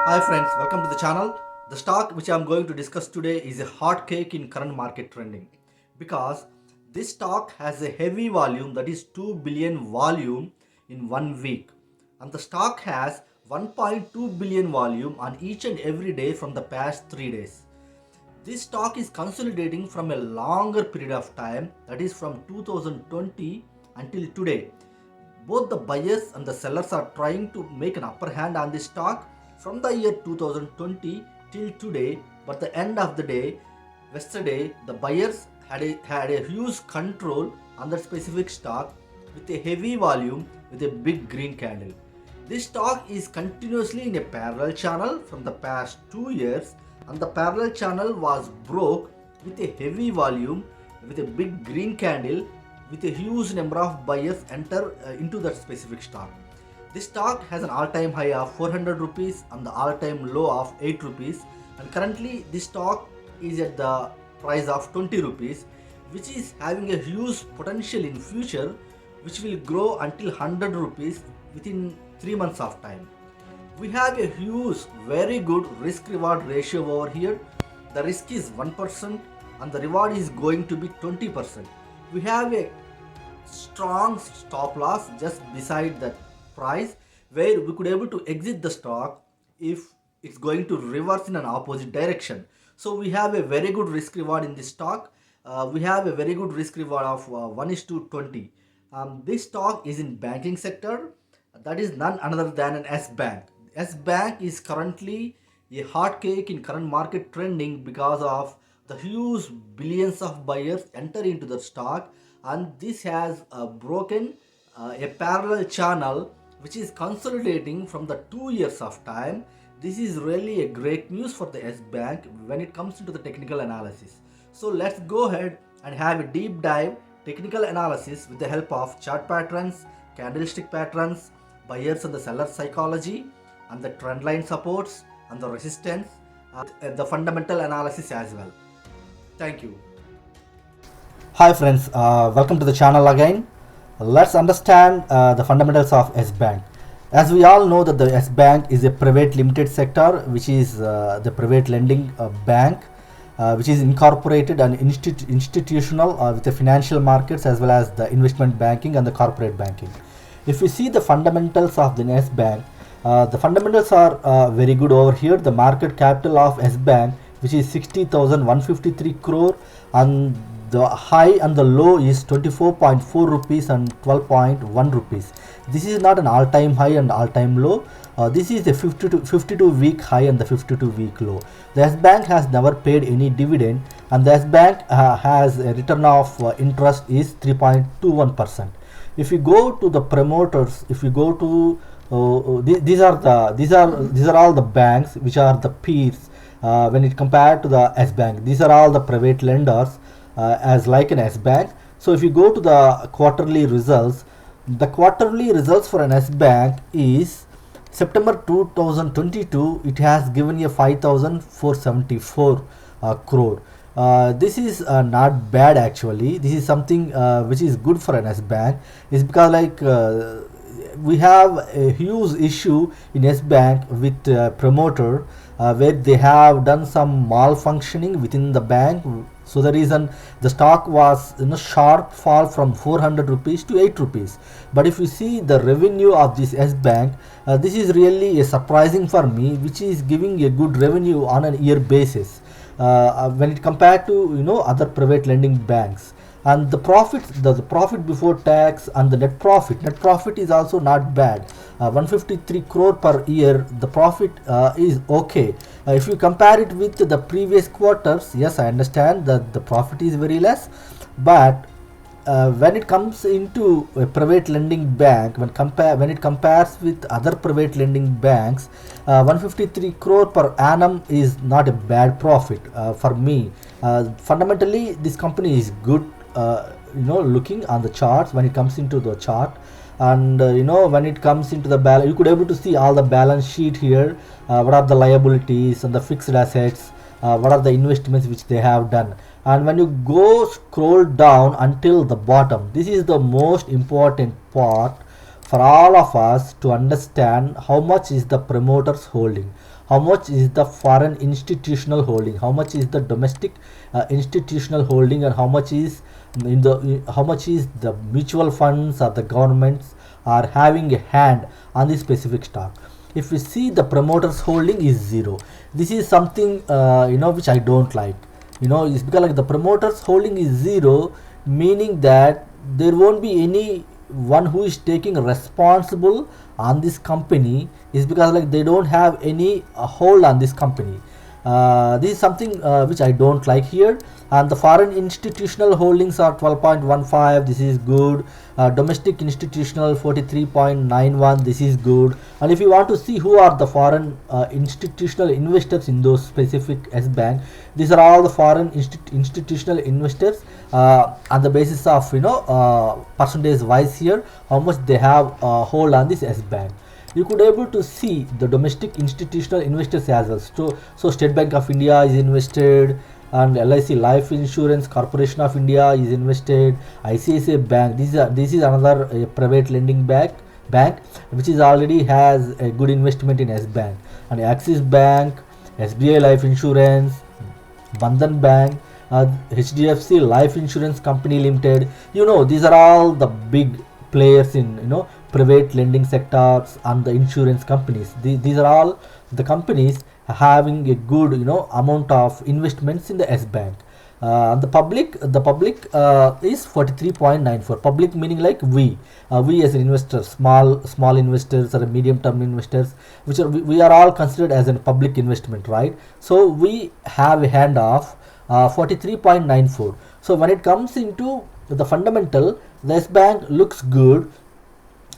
Hi friends, welcome to the channel. The stock which I am going to discuss today is a hot cake in current market trending because this stock has a heavy volume, that is 2 billion volume in 1 week, and the stock has 1.2 billion volume on each and every day from the past 3 days. This stock is consolidating from a longer period of time, that is from 2020 until today. Both the buyers and the sellers are trying to make an upper hand on this stock from the year 2020 till today, but the end of the day, yesterday, the buyers had a huge control on that specific stock with a heavy volume with a big green candle. This stock is continuously in a parallel channel from the past 2 years, and the parallel channel was broke with a heavy volume with a big green candle with a huge number of buyers enter into that specific stock. This stock has an all-time high of 400 rupees and the all-time low of 8 rupees, and currently this stock is at the price of 20 rupees, which is having a huge potential in future, which will grow until 100 rupees within 3 months of time. We have a huge, very good risk reward ratio over here. The risk is 1% and the reward is going to be 20%. We have a strong stop loss just beside that price where we could able to exit the stock if it's going to reverse in an opposite direction. So we have a very good risk reward in this stock. We have a very good risk reward of 1 is to 20. This stock is in banking sector, that is none other than an S bank. S bank is currently a hot cake in current market trending because of the huge billions of buyers enter into the stock, and this has broken a parallel channel which is consolidating from the 2 years of time. This is really a great news for the S bank when it comes into the technical analysis. So let's go ahead and have a deep dive technical analysis with the help of chart patterns, candlestick patterns, buyers and the seller psychology, and the trend line supports and the resistance, the fundamental analysis as well. Thank you. Hi friends, welcome to the channel again. Let's understand the fundamentals of S Bank. As we all know that the S Bank is a private limited sector, which is the private lending bank, which is incorporated and institutional with the financial markets as well as the investment banking and the corporate banking. If we see the fundamentals of the S Bank, the fundamentals are very good over here. The market capital of S Bank, which is 60,153 crore, and the high and the low is 24.4 rupees and 12.1 rupees. This is not an all-time high and all-time low. This is the 52 week high and the 52 week low. The S Bank has never paid any dividend, and the S Bank has a return of interest is 3.21%. If you go to the promoters, if you go to these are all the banks which are the peers when it compared to the S Bank. These are all the private lenders as like an S Bank. So if you go to the quarterly results, the quarterly results for an S Bank is September 2022. It has given a 5,474 crore. This is not bad actually. This is something which is good for an S Bank. Is because like we have a huge issue in S Bank with promoter where they have done some malfunctioning within the bank. So the reason the stock was in a sharp fall from 400 rupees to 8 rupees. But if you see the revenue of this S Bank, this is really a surprising for me, which is giving a good revenue on an year basis when it compared to other private lending banks. And the profit, the profit before tax and the net profit is also not bad. 153 crore per year, the profit is okay. If you compare it with the previous quarters, yes, I understand that the profit is very less, but when it comes into a private lending bank, when it compares with other private lending banks, 153 crore per annum is not a bad profit for me. Fundamentally, this company is good. Looking on the charts, when it comes into the chart, and when it comes into the balance, you could able to see all the balance sheet here. What are the liabilities and the fixed assets, what are the investments which they have done. And when you go scroll down until the bottom, this is the most important part for all of us to understand how much is the promoters holding, how much is the foreign institutional holding, how much is the domestic institutional holding, and how much is how much is the mutual funds or the governments are having a hand on this specific stock. If we see the promoters holding is zero, this is something which I don't like. It's because like the promoters holding is zero, meaning that there won't be any one who is taking responsible on this company, is because like they don't have any hold on this company. This is something which I don't like here. And the foreign institutional holdings are 12.15, this is good. Domestic institutional 43.91, this is good. And if you want to see who are the foreign institutional investors in those specific S bank, these are all the foreign institutional investors on the basis of percentage wise here, how much they have hold on this S bank. You could able to see the domestic institutional investors as well. So State Bank of India is invested, and LIC Life Insurance Corporation of India is invested. ICICI Bank, this is another private lending bank which is already has a good investment in S bank. And Axis Bank, SBI Life Insurance, Bandhan Bank, HDFC Life Insurance Company Limited. These are all the big players in private lending sectors and the insurance companies. These are all the companies having a good amount of investments in the S bank. The public is 43.94. Public meaning like we as investors, small investors or medium term investors, which we are all considered as a public investment, right? So we have a hand of 43.94. So when it comes into the fundamental, the S bank looks good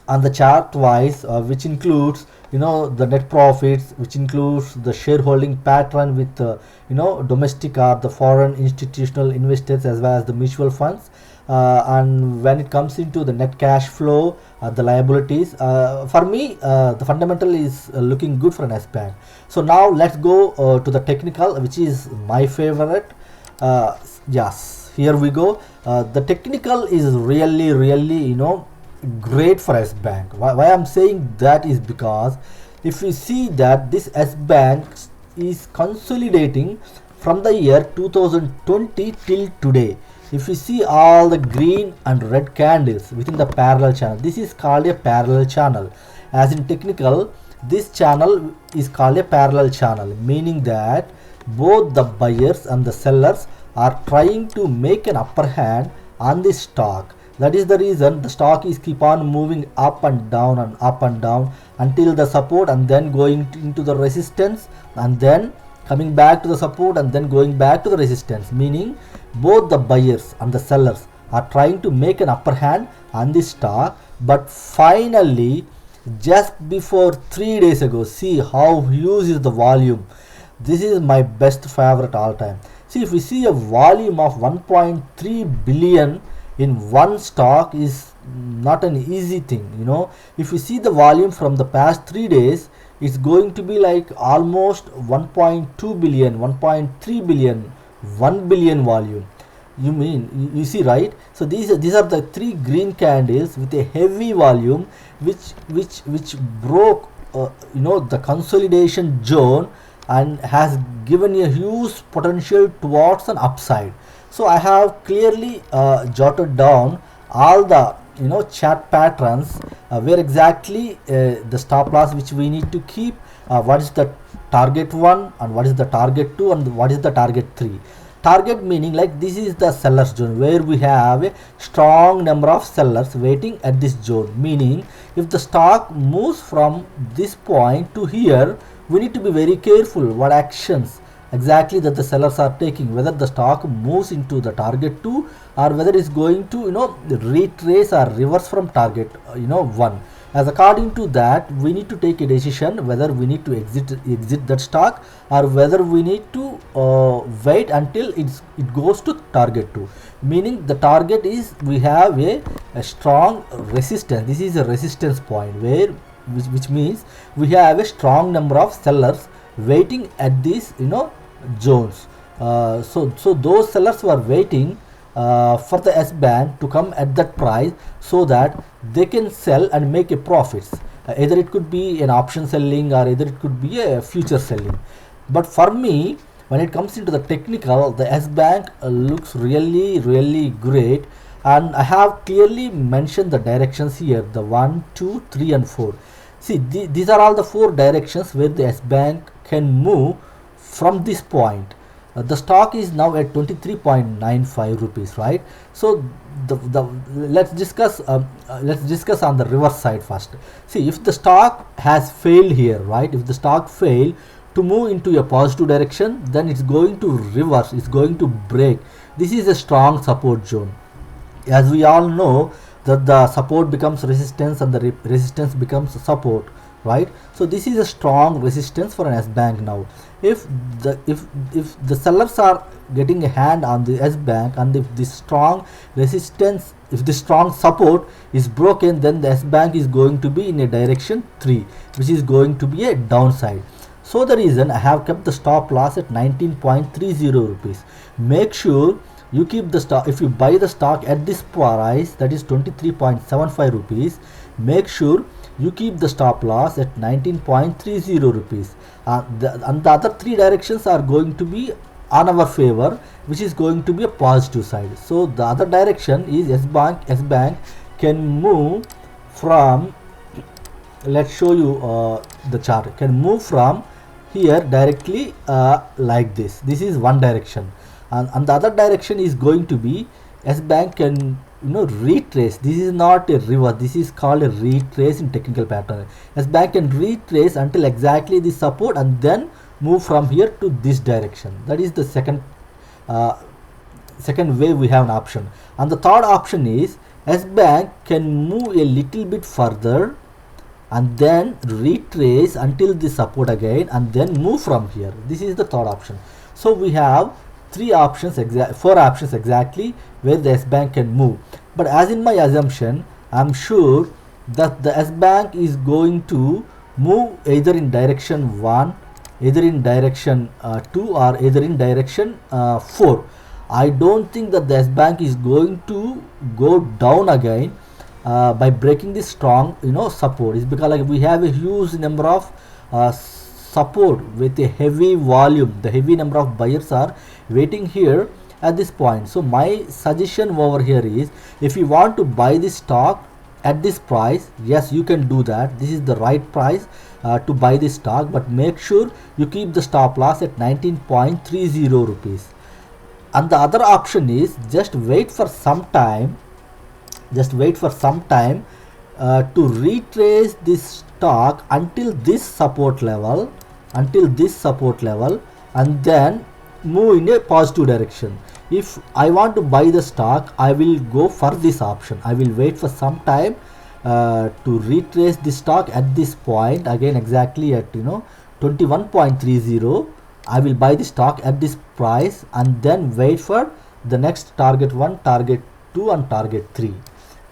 on the chart wise, which includes the net profits, which includes the shareholding pattern with domestic or the foreign institutional investors as well as the mutual funds, and when it comes into the net cash flow, the liabilities, for me the fundamental is looking good for an S bank. So now let's go to the technical, which is my favorite. Yes, here we go. The technical is really great for S bank. Why I'm saying that is because if you see that this S bank is consolidating from the year 2020 till today. If you see all the green and red candles within the parallel channel, this is called a parallel channel. As in technical, this channel is called a parallel channel, meaning that both the buyers and the sellers are trying to make an upper hand on this stock. That is the reason the stock is keep on moving up and down and up and down until the support, and then going into the resistance, and then coming back to the support, and then going back to the resistance, meaning both the buyers and the sellers are trying to make an upper hand on this stock. But finally, just before 3 days ago, see how huge is the volume. This is my best favorite all time. See, if we see a volume of 1.3 billion in one stock is not an easy thing. If you see the volume from the past 3 days, it's going to be like almost 1.2 billion, 1.3 billion, 1 billion volume. You see, right? So these are the three green candles with a heavy volume which broke the consolidation zone and has given a huge potential towards an upside. So I have clearly jotted down all the chart patterns, where exactly the stop loss which we need to keep, what is the target 1 and what is the target 2 and what is the target 3. Target meaning like this is the sellers zone, where we have a strong number of sellers waiting at this zone, meaning if the stock moves from this point to here, we need to be very careful what actions exactly that the sellers are taking, whether the stock moves into the target 2 or whether it's going to retrace or reverse from target 1. As according to that, we need to take a decision whether we need to exit that stock or whether we need to wait until it goes to target 2. Meaning the target is we have a strong resistance. This is a resistance point where which means we have a strong number of sellers waiting at these zones. So those sellers who are waiting, for the S bank to come at that price so that they can sell and make a profits. Either it could be an option selling or either it could be a future selling. But for me, when it comes into the technical, the S bank looks really great, and I have clearly mentioned the directions here, the 1, 2, 3 and 4. See, these are all the 4 directions where the S bank can move from this point. The stock is now at 23.95 rupees, right? So the let's discuss on the reverse side first. See, if the stock has failed here, right? If the stock failed to move into a positive direction, then it's going to reverse, it's going to break. This is a strong support zone. As we all know that the support becomes resistance and the resistance becomes support, right? So this is a strong resistance for an S bank now. If the sellers are getting a hand on the S bank, and if this strong resistance, if the strong support is broken, then the S bank is going to be in a direction 3, which is going to be a downside. So the reason I have kept the stop loss at 19.30 rupees. Make sure you keep the stock. If you buy the stock at this price, that is 23.75 rupees, make sure you keep the stop loss at 19.30 rupees. And the other 3 directions are going to be on our favor, which is going to be a positive side. So the other direction is S bank can move from, let's show you the chart, can move from here directly like this. This is one direction, and the other direction is going to be S bank can retrace. This is not a reverse, this is called a retrace in technical pattern. S bank can retrace until exactly the support and then move from here to this direction. That is the second way we have an option. And the third option is S bank can move a little bit further and then retrace until the support again and then move from here. This is the third option. So we have 4 options exactly where the S bank can move. But as in my assumption, I'm sure that the S bank is going to move either in direction 1, either in direction 2, or either in direction 4. I don't think that the S bank is going to go down again by breaking this strong support. Is because like we have a huge number of support with a heavy volume. The heavy number of buyers are waiting here at this point. So my suggestion over here is, if you want to buy this stock at this price, yes, you can do that. This is the right price to buy this stock, but make sure you keep the stop loss at 19.30 rupees. And the other option is just wait for some time to retrace this stock until this support level, and then move in a positive direction. If I want to buy the stock, I will go for this option. I will wait for some time to retrace the stock at this point again, exactly at 21.30. I will buy the stock at this price and then wait for the next target 1, target 2 and target 3.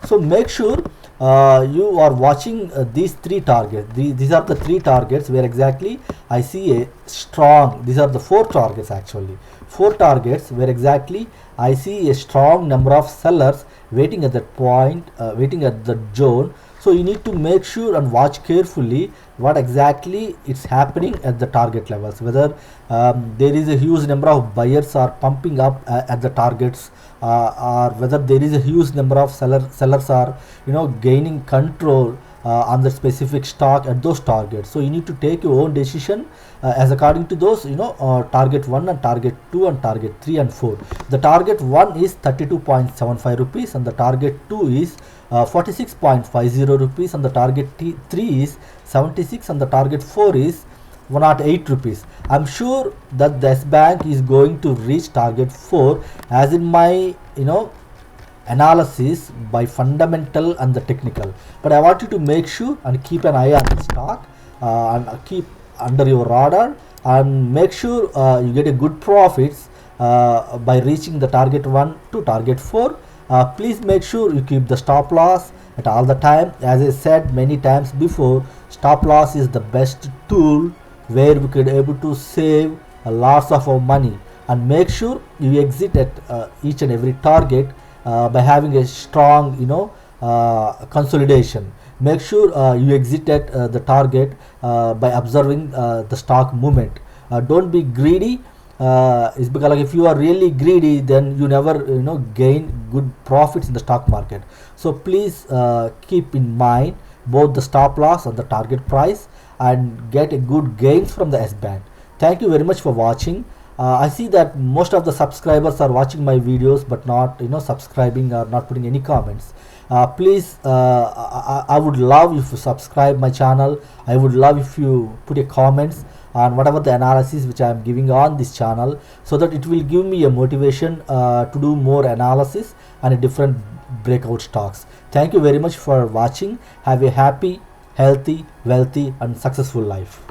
So make sure you are watching these 3 targets. These are the 3 targets where exactly I see a strong, these are the 4 targets actually. 4 targets where exactly I see a strong number of sellers waiting at that point, waiting at the zone. So you need to make sure and watch carefully what exactly is happening at the target levels, whether there is a huge number of buyers are pumping up at the targets, or whether there is a huge number of sellers are gaining control on the specific stock at those targets. So you need to take your own decision as according to those target 1 and target 2 and target 3 and 4. The target 1 is 32.75 rupees and the target 2 is 46.50 rupees and the target 3 is 76 and the target 4 is 108 rupees. I'm sure that the S bank is going to reach target 4 as in my analysis by fundamental and the technical. But I want you to make sure and keep an eye on the stock and keep under your radar and make sure you get a good profits by reaching the target 1 to target 4. Please make sure you keep the stop loss at all the time. As I said many times before, stop loss is the best tool where we could able to save lots of our money. and make sure you exit at each and every target by having a strong consolidation. Make sure you exit at the target by observing the stock movement. Don't be greedy. It's because like if you are really greedy, then you never gain good profits in the stock market. So please keep in mind both the stop loss and the target price and get a good gains from the S band. Thank you very much for watching. I see that most of the subscribers are watching my videos but not subscribing or not putting any comments. Please, I would love if you subscribe my channel. I would love if you put your comments on whatever the analysis which I am giving on this channel, so that it will give me a motivation to do more analysis and a different breakout stocks. Thank you very much for watching. Have a happy, healthy, wealthy and successful life.